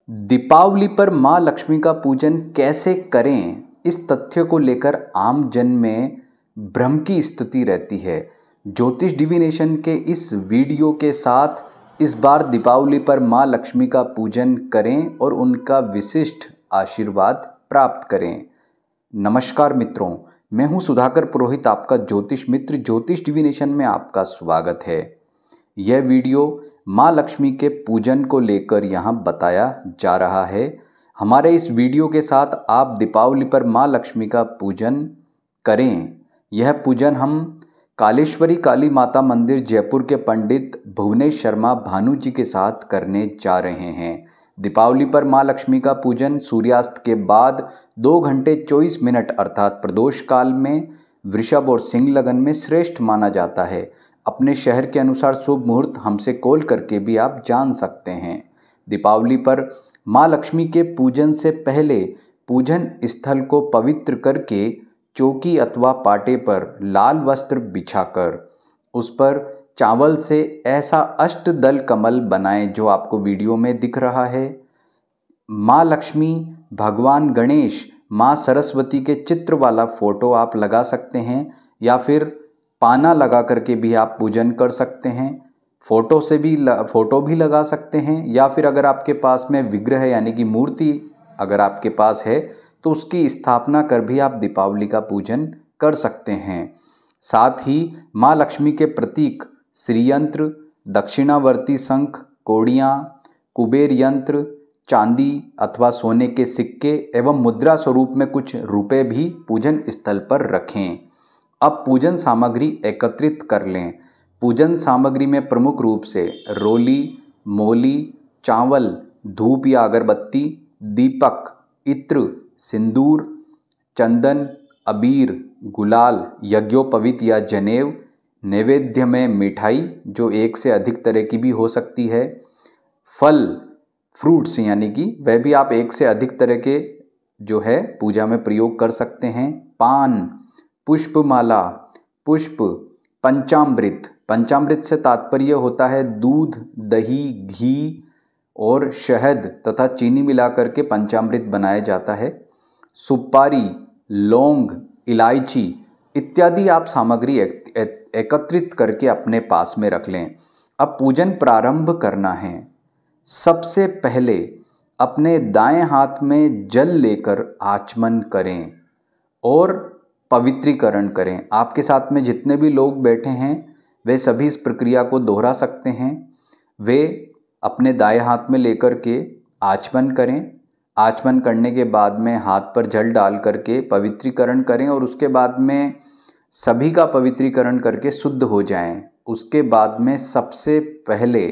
दीपावली पर माँ लक्ष्मी का पूजन कैसे करें, इस तथ्य को लेकर आम जन में भ्रम की स्थिति रहती है। ज्योतिष डिविनेशन के इस वीडियो के साथ इस बार दीपावली पर माँ लक्ष्मी का पूजन करें और उनका विशिष्ट आशीर्वाद प्राप्त करें। नमस्कार मित्रों, मैं हूँ सुधाकर पुरोहित, आपका ज्योतिष मित्र। ज्योतिष डिविनेशन में आपका स्वागत है। यह वीडियो माँ लक्ष्मी के पूजन को लेकर यहाँ बताया जा रहा है। हमारे इस वीडियो के साथ आप दीपावली पर माँ लक्ष्मी का पूजन करें। यह पूजन हम कालेश्वरी काली माता मंदिर जयपुर के पंडित भुवनेश शर्मा भानु जी के साथ करने जा रहे हैं। दीपावली पर माँ लक्ष्मी का पूजन सूर्यास्त के बाद 2 घंटे 24 मिनट अर्थात प्रदोष काल में वृषभ और सिंह लगन में श्रेष्ठ माना जाता है। अपने शहर के अनुसार शुभ मुहूर्त हमसे कॉल करके भी आप जान सकते हैं। दीपावली पर माँ लक्ष्मी के पूजन से पहले पूजन स्थल को पवित्र करके चौकी अथवा पाटे पर लाल वस्त्र बिछाकर उस पर चावल से ऐसा अष्टदल कमल बनाएं जो आपको वीडियो में दिख रहा है। माँ लक्ष्मी, भगवान गणेश, माँ सरस्वती के चित्र वाला फोटो आप लगा सकते हैं या फिर पाना लगा करके भी आप पूजन कर सकते हैं। फोटो भी लगा सकते हैं या फिर अगर आपके पास में विग्रह यानी कि मूर्ति अगर आपके पास है तो उसकी स्थापना कर भी आप दीपावली का पूजन कर सकते हैं। साथ ही माँ लक्ष्मी के प्रतीक श्रीयंत्र, दक्षिणावर्ती शंख, कोड़ियाँ, कुबेर यंत्र, चांदी अथवा सोने के सिक्के एवं मुद्रा स्वरूप में कुछ रुपए भी पूजन स्थल पर रखें। अब पूजन सामग्री एकत्रित कर लें। पूजन सामग्री में प्रमुख रूप से रोली, मोली, चावल, धूप या अगरबत्ती, दीपक, इत्र, सिंदूर, चंदन, अबीर, गुलाल, यज्ञोपवीत या जनेव, नैवेद्य में मिठाई जो एक से अधिक तरह की भी हो सकती है, फल, फ्रूट्स यानी कि वह भी आप एक से अधिक तरह के जो है पूजा में प्रयोग कर सकते हैं, पान, पुष्पमाला, पुष्प, पंचामृत। पंचामृत से तात्पर्य होता है दूध, दही, घी और शहद तथा चीनी मिलाकर के पंचामृत बनाया जाता है। सुपारी, लौंग, इलायची इत्यादि आप सामग्री एकत्रित करके अपने पास में रख लें। अब पूजन प्रारंभ करना है। सबसे पहले अपने दाएं हाथ में जल लेकर आचमन करें और पवित्रीकरण करें। आपके साथ में जितने भी लोग बैठे हैं वे सभी इस प्रक्रिया को दोहरा सकते हैं। वे अपने दाएं हाथ में लेकर के आचमन करें। आचमन करने के बाद में हाथ पर जल डाल करके पवित्रीकरण करें और उसके बाद में सभी का पवित्रीकरण करके शुद्ध हो जाएं। उसके बाद में सबसे पहले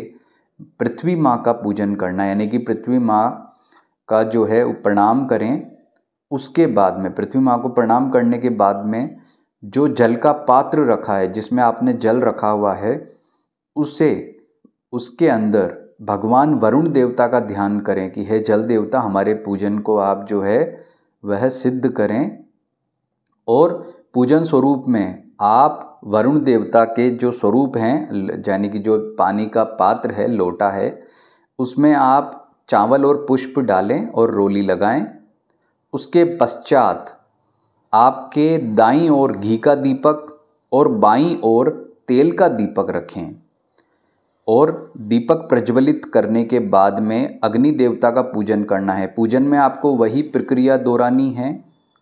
पृथ्वी माँ का पूजन करना यानी कि पृथ्वी माँ का जो है प्रणाम करें। उसके बाद में पृथ्वी माँ को प्रणाम करने के बाद में जो जल का पात्र रखा है जिसमें आपने जल रखा हुआ है उसके अंदर भगवान वरुण देवता का ध्यान करें कि हे जल देवता, हमारे पूजन को आप जो है वह सिद्ध करें। और पूजन स्वरूप में आप वरुण देवता के जो स्वरूप हैं यानी कि जो पानी का पात्र है, लोटा है, उसमें आप चावल और पुष्प डालें और रोली लगाएं। उसके पश्चात आपके दाईं ओर घी का दीपक और बाईं ओर तेल का दीपक रखें और दीपक प्रज्वलित करने के बाद में अग्नि देवता का पूजन करना है। पूजन में आपको वही प्रक्रिया दोहरानी है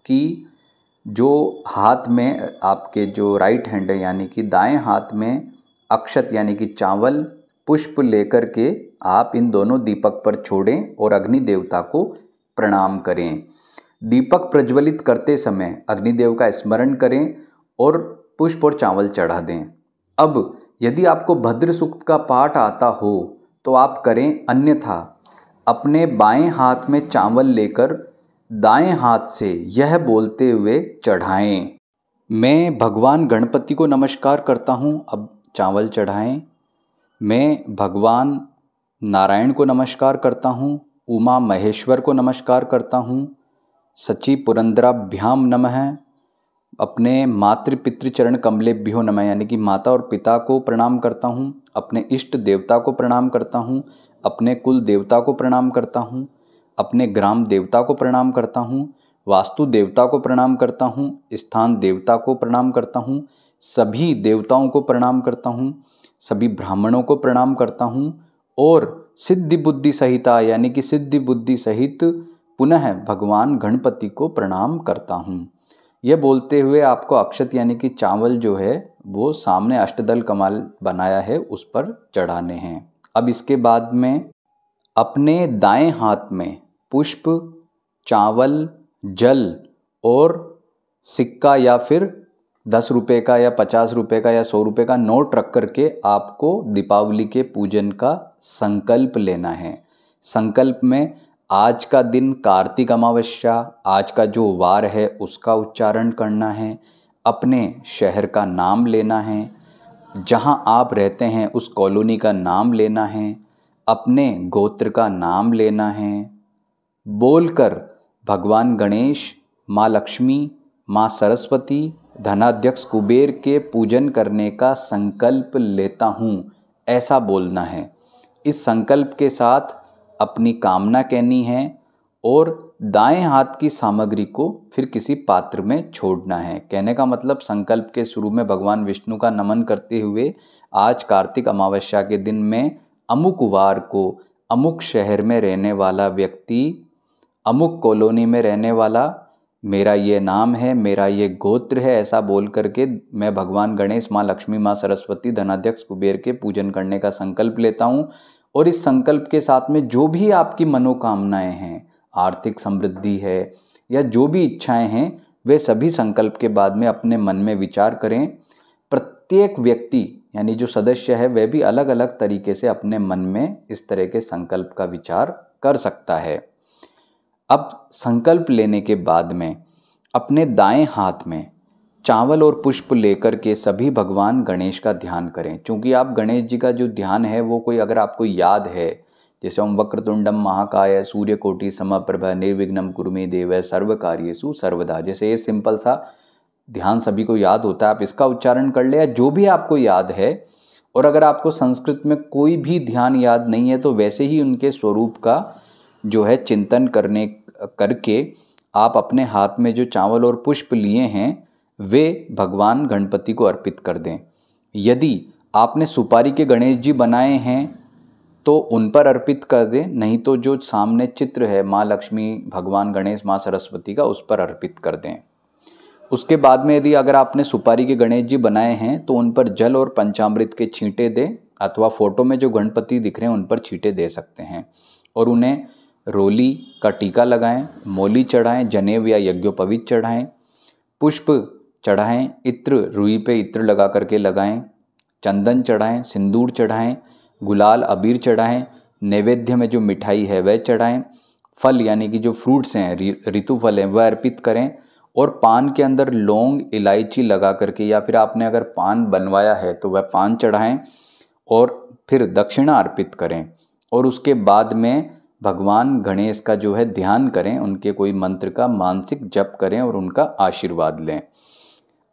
कि जो हाथ में आपके जो राइट हैंड है यानी कि दाएं हाथ में अक्षत यानी कि चावल, पुष्प लेकर के आप इन दोनों दीपक पर छोड़ें और अग्नि देवता को प्रणाम करें। दीपक प्रज्वलित करते समय अग्निदेव का स्मरण करें और पुष्प और चावल चढ़ा दें। अब यदि आपको भद्र सूक्त का पाठ आता हो तो आप करें, अन्यथा अपने बाएं हाथ में चावल लेकर दाएं हाथ से यह बोलते हुए चढ़ाएं, मैं भगवान गणपति को नमस्कार करता हूँ। अब चावल चढ़ाएं। मैं भगवान नारायण को नमस्कार करता हूँ, उमा महेश्वर को नमस्कार करता हूँ, सची पुरंदराभ्याम नमः, अपने मातृ पितृ चरण कमलेभ्यो नमः यानी कि माता और पिता को प्रणाम करता हूँ, अपने इष्ट देवता को प्रणाम करता हूँ, अपने कुल देवता को प्रणाम करता हूँ, अपने ग्राम देवता को प्रणाम करता हूँ, वास्तु देवता को प्रणाम करता हूँ, स्थान देवता को प्रणाम करता हूँ, सभी देवताओं को प्रणाम करता हूँ, सभी ब्राह्मणों को प्रणाम करता हूँ और सिद्धि बुद्धि सहिता यानी कि सिद्धि बुद्धि सहित पुनः भगवान गणपति को प्रणाम करता हूँ। यह बोलते हुए आपको अक्षत यानी कि चावल जो है वो सामने अष्टदल कमल बनाया है उस पर चढ़ाने हैं। अब इसके बाद में अपने दाएं हाथ में पुष्प, चावल, जल और सिक्का या फिर 10 रुपये का या 50 रुपये का या 100 रुपये का नोट रख करके आपको दीपावली के पूजन का संकल्प लेना है। संकल्प में आज का दिन कार्तिक अमावस्या, आज का जो वार है उसका उच्चारण करना है, अपने शहर का नाम लेना है, जहां आप रहते हैं उस कॉलोनी का नाम लेना है, अपने गोत्र का नाम लेना है, बोलकर भगवान गणेश, माँ लक्ष्मी, माँ सरस्वती, धनाध्यक्ष कुबेर के पूजन करने का संकल्प लेता हूँ, ऐसा बोलना है। इस संकल्प के साथ अपनी कामना कहनी है और दाएं हाथ की सामग्री को फिर किसी पात्र में छोड़ना है। कहने का मतलब संकल्प के शुरू में भगवान विष्णु का नमन करते हुए आज कार्तिक अमावस्या के दिन में अमुक वार को अमुक शहर में रहने वाला व्यक्ति, अमुक कॉलोनी में रहने वाला, मेरा ये नाम है, मेरा ये गोत्र है, ऐसा बोल करके मैं भगवान गणेश, माँ लक्ष्मी, माँ सरस्वती, धनाध्यक्ष कुबेर के पूजन करने का संकल्प लेता हूँ। और इस संकल्प के साथ में जो भी आपकी मनोकामनाएं हैं, आर्थिक समृद्धि है या जो भी इच्छाएं हैं, वे सभी संकल्प के बाद में अपने मन में विचार करें। प्रत्येक व्यक्ति यानी जो सदस्य है वह भी अलग अलग तरीके से अपने मन में इस तरह के संकल्प का विचार कर सकता है। अब संकल्प लेने के बाद में अपने दाएं हाथ में चावल और पुष्प लेकर के सभी भगवान गणेश का ध्यान करें। क्योंकि आप गणेश जी का जो ध्यान है वो कोई अगर आपको याद है, जैसे ओम वक्रतुंडम महाकाय सूर्यकोटि समप्रभ निर्विघ्नं कुरु मे देव सर्वकार्येषु सर्वदा, जैसे ये सिंपल सा ध्यान सभी को याद होता है, आप इसका उच्चारण कर ले या जो भी आपको याद है। और अगर आपको संस्कृत में कोई भी ध्यान याद नहीं है तो वैसे ही उनके स्वरूप का जो है चिंतन करके आप अपने हाथ में जो चावल और पुष्प लिए हैं वे भगवान गणपति को अर्पित कर दें। यदि आपने सुपारी के गणेश जी बनाए हैं तो उन पर अर्पित कर दें, नहीं तो जो सामने चित्र है माँ लक्ष्मी, भगवान गणेश, माँ सरस्वती का, उस पर अर्पित कर दें। उसके बाद में यदि अगर आपने सुपारी के गणेश जी बनाए हैं तो उन पर जल और पंचामृत के छींटे दें, अथवा फोटो में जो गणपति दिख रहे हैं उन पर छींटे दे सकते हैं। और उन्हें रोली का टीका लगाएं, मोली चढ़ाएं, जनेव या यज्ञोपवीत चढ़ाएं, पुष्प चढ़ाएं, इत्र रुई पे इत्र लगा करके लगाएं, चंदन चढ़ाएं, सिंदूर चढ़ाएं, गुलाल अबीर चढ़ाएं, नैवेद्य में जो मिठाई है वह चढ़ाएं, फल यानी कि जो फ्रूट्स हैं, ऋतु फल हैं, वह अर्पित करें। और पान के अंदर लौंग इलायची लगा करके या फिर आपने अगर पान बनवाया है तो वह पान चढ़ाएं और फिर दक्षिणा अर्पित करें। और उसके बाद में भगवान गणेश का जो है ध्यान करें, उनके कोई मंत्र का मानसिक जप करें और उनका आशीर्वाद लें।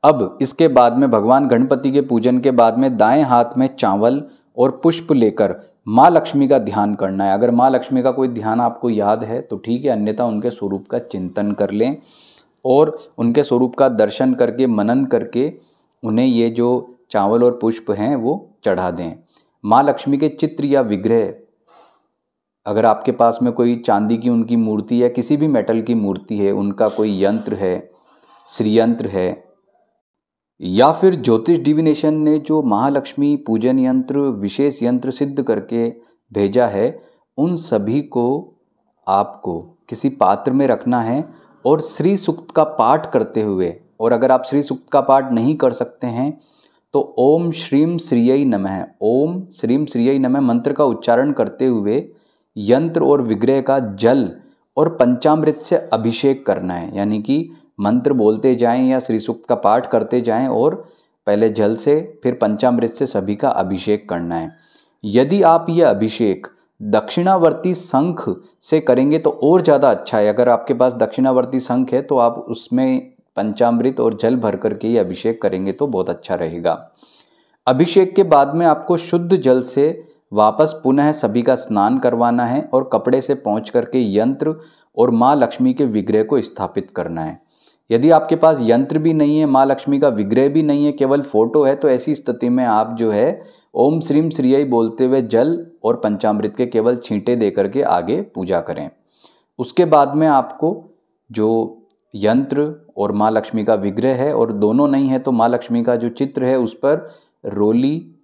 अब इसके बाद में भगवान गणपति के पूजन के बाद में दाएं हाथ में चावल और पुष्प लेकर माँ लक्ष्मी का ध्यान करना है। अगर माँ लक्ष्मी का कोई ध्यान आपको याद है तो ठीक है, अन्यथा उनके स्वरूप का चिंतन कर लें और उनके स्वरूप का दर्शन करके मनन करके उन्हें ये जो चावल और पुष्प हैं वो चढ़ा दें। माँ लक्ष्मी के चित्र या विग्रह, अगर आपके पास में कोई चांदी की उनकी मूर्ति या किसी भी मेटल की मूर्ति है, उनका कोई यंत्र है, श्रीयंत्र है, या फिर ज्योतिष डिविनेशन ने जो महालक्ष्मी पूजन यंत्र, विशेष यंत्र सिद्ध करके भेजा है, उन सभी को आपको किसी पात्र में रखना है और श्री सूक्त का पाठ करते हुए, और अगर आप श्री सूक्त का पाठ नहीं कर सकते हैं तो ओम श्रीम श्रीयै नमः, ओम श्रीम श्रीयै नमः मंत्र का उच्चारण करते हुए यंत्र और विग्रह का जल और पंचामृत से अभिषेक करना है। यानी कि मंत्र बोलते जाएं या श्री सूक्त का पाठ करते जाएं और पहले जल से फिर पंचामृत से सभी का अभिषेक करना है। यदि आप ये अभिषेक दक्षिणावर्ती शंख से करेंगे तो और ज़्यादा अच्छा है। अगर आपके पास दक्षिणावर्ती शंख है तो आप उसमें पंचामृत और जल भर करके ये अभिषेक करेंगे तो बहुत अच्छा रहेगा। अभिषेक के बाद में आपको शुद्ध जल से वापस पुनः सभी का स्नान करवाना है और कपड़े से पोंछ करके यंत्र और माँ लक्ष्मी के विग्रह को स्थापित करना है। यदि आपके पास यंत्र भी नहीं है, माँ लक्ष्मी का विग्रह भी नहीं है, केवल फोटो है, तो ऐसी स्थिति में आप जो है ओम श्रीम श्रीयै बोलते हुए जल और पंचामृत के केवल छींटे दे करके आगे पूजा करें। उसके बाद में आपको जो यंत्र और माँ लक्ष्मी का विग्रह है, और दोनों नहीं है तो माँ लक्ष्मी का जो चित्र है उस पर रोली,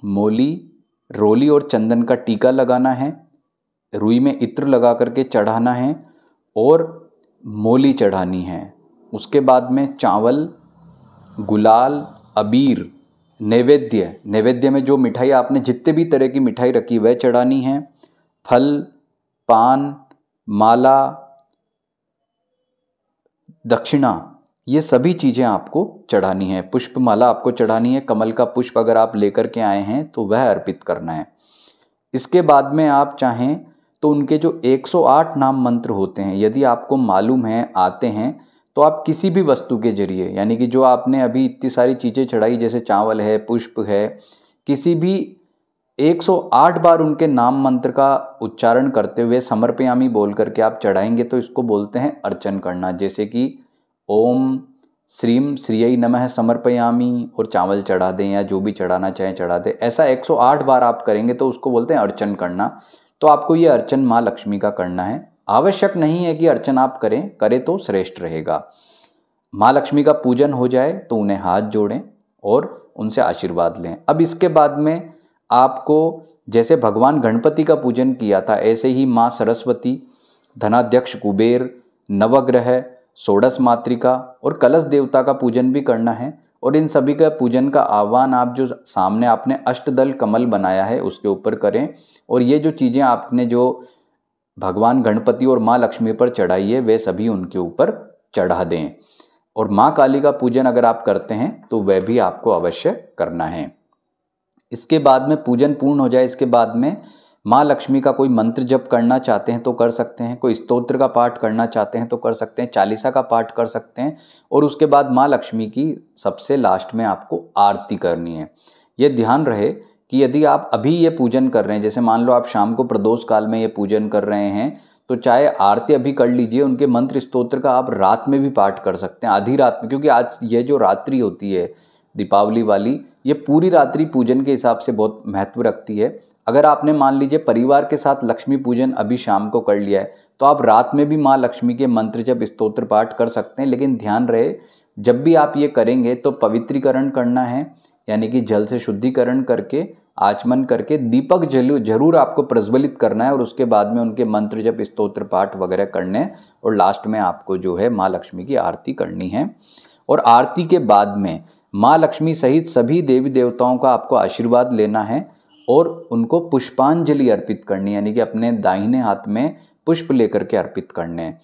मोली, रोली और चंदन का टीका लगाना है, रुई में इत्र लगा करके चढ़ाना है और मोली चढ़ानी है। उसके बाद में चावल, गुलाल, अबीर, नैवेद्य में जो मिठाई आपने जितने भी तरह की मिठाई रखी वह चढ़ानी है। फल, पान, माला, दक्षिणा, ये सभी चीज़ें आपको चढ़ानी है। पुष्पमाला आपको चढ़ानी है। कमल का पुष्प अगर आप लेकर के आए हैं तो वह अर्पित करना है। इसके बाद में आप चाहें तो उनके जो 108 नाम मंत्र होते हैं, यदि आपको मालूम है, आते हैं, तो आप किसी भी वस्तु के जरिए, यानी कि जो आपने अभी इतनी सारी चीज़ें चढ़ाई जैसे चावल है, पुष्प है, किसी भी 108 बार उनके नाम मंत्र का उच्चारण करते हुए समर्पयामी बोल करके आप चढ़ाएंगे तो इसको बोलते हैं अर्चन करना। जैसे कि ओम श्रीम श्रीयै नमः समर्पयामी और चावल चढ़ा दें या जो भी चढ़ाना चाहें चढ़ा दें। ऐसा 108 बार आप करेंगे तो उसको बोलते हैं अर्चन करना। तो आपको ये अर्चन माँ लक्ष्मी का करना है। आवश्यक नहीं है कि अर्चन आप करें तो श्रेष्ठ रहेगा। माँ लक्ष्मी का पूजन हो जाए तो उन्हें हाथ जोड़ें और उनसे आशीर्वाद लें। अब इसके बाद में आपको जैसे भगवान गणपति का पूजन किया था ऐसे ही माँ सरस्वती, धनाध्यक्ष कुबेर, नवग्रह, षोडश मातृका और कलश देवता का पूजन भी करना है। और इन सभी का पूजन का आह्वान आप जो सामने आपने अष्टदल कमल बनाया है उसके ऊपर करें। और ये जो चीज़ें आपने जो भगवान गणपति और माँ लक्ष्मी पर चढ़ाई है वे सभी उनके ऊपर चढ़ा दें। और माँ काली का पूजन अगर आप करते हैं तो वह भी आपको अवश्य करना है। इसके बाद में पूजन पूर्ण हो जाए, इसके बाद में माँ लक्ष्मी का कोई मंत्र जप करना चाहते हैं तो कर सकते हैं, कोई स्तोत्र का पाठ करना चाहते हैं तो कर सकते हैं, चालीसा का पाठ कर सकते हैं। और उसके बाद माँ लक्ष्मी की सबसे लास्ट में आपको आरती करनी है। ये ध्यान रहे कि यदि आप अभी ये पूजन कर रहे हैं, जैसे मान लो आप शाम को प्रदोष काल में ये पूजन कर रहे हैं, तो चाहे आरती अभी कर लीजिए, उनके मंत्र स्तोत्र का आप रात में भी पाठ कर सकते हैं, आधी रात में, क्योंकि आज ये जो रात्रि होती है दीपावली वाली, ये पूरी रात्रि पूजन के हिसाब से बहुत महत्व रखती है। अगर आपने मान लीजिए परिवार के साथ लक्ष्मी पूजन अभी शाम को कर लिया है तो आप रात में भी माँ लक्ष्मी के मंत्र जब स्तोत्र पाठ कर सकते हैं। लेकिन ध्यान रहे जब भी आप ये करेंगे तो पवित्रीकरण करना है, यानी कि जल से शुद्धिकरण करके आचमन करके दीपक जरूर आपको प्रज्वलित करना है और उसके बाद में उनके मंत्र जप स्तोत्र पाठ वगैरह करने और लास्ट में आपको जो है माँ लक्ष्मी की आरती करनी है। और आरती के बाद में माँ लक्ष्मी सहित सभी देवी देवताओं का आपको आशीर्वाद लेना है और उनको पुष्पांजलि अर्पित करनी है, यानी कि अपने दाहिने हाथ में पुष्प लेकर के अर्पित करने हैं।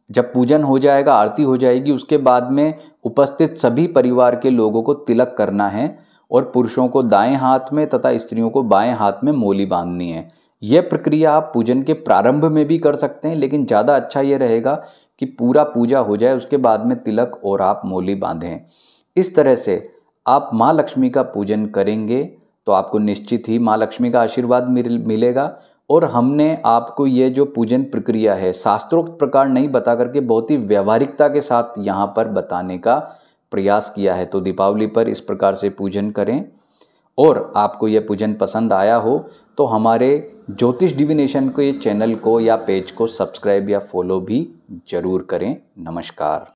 जब पूजन हो जाएगा, आरती हो जाएगी, उसके बाद में उपस्थित सभी परिवार के लोगों को तिलक करना है और पुरुषों को दाएं हाथ में तथा स्त्रियों को बाएं हाथ में मोली बांधनी है। यह प्रक्रिया आप पूजन के प्रारंभ में भी कर सकते हैं, लेकिन ज़्यादा अच्छा ये रहेगा कि पूरा पूजा हो जाए उसके बाद में तिलक और आप मोली बांधें। इस तरह से आप माँ लक्ष्मी का पूजन करेंगे तो आपको निश्चित ही माँ लक्ष्मी का आशीर्वाद मिलेगा। और हमने आपको ये जो पूजन प्रक्रिया है शास्त्रोक्त प्रकार नहीं बता करके बहुत ही व्यवहारिकता के साथ यहाँ पर बताने का प्रयास किया है। तो दीपावली पर इस प्रकार से पूजन करें। और आपको ये पूजन पसंद आया हो तो हमारे ज्योतिष डिविनेशन के चैनल को या पेज को सब्सक्राइब या फॉलो भी जरूर करें। नमस्कार।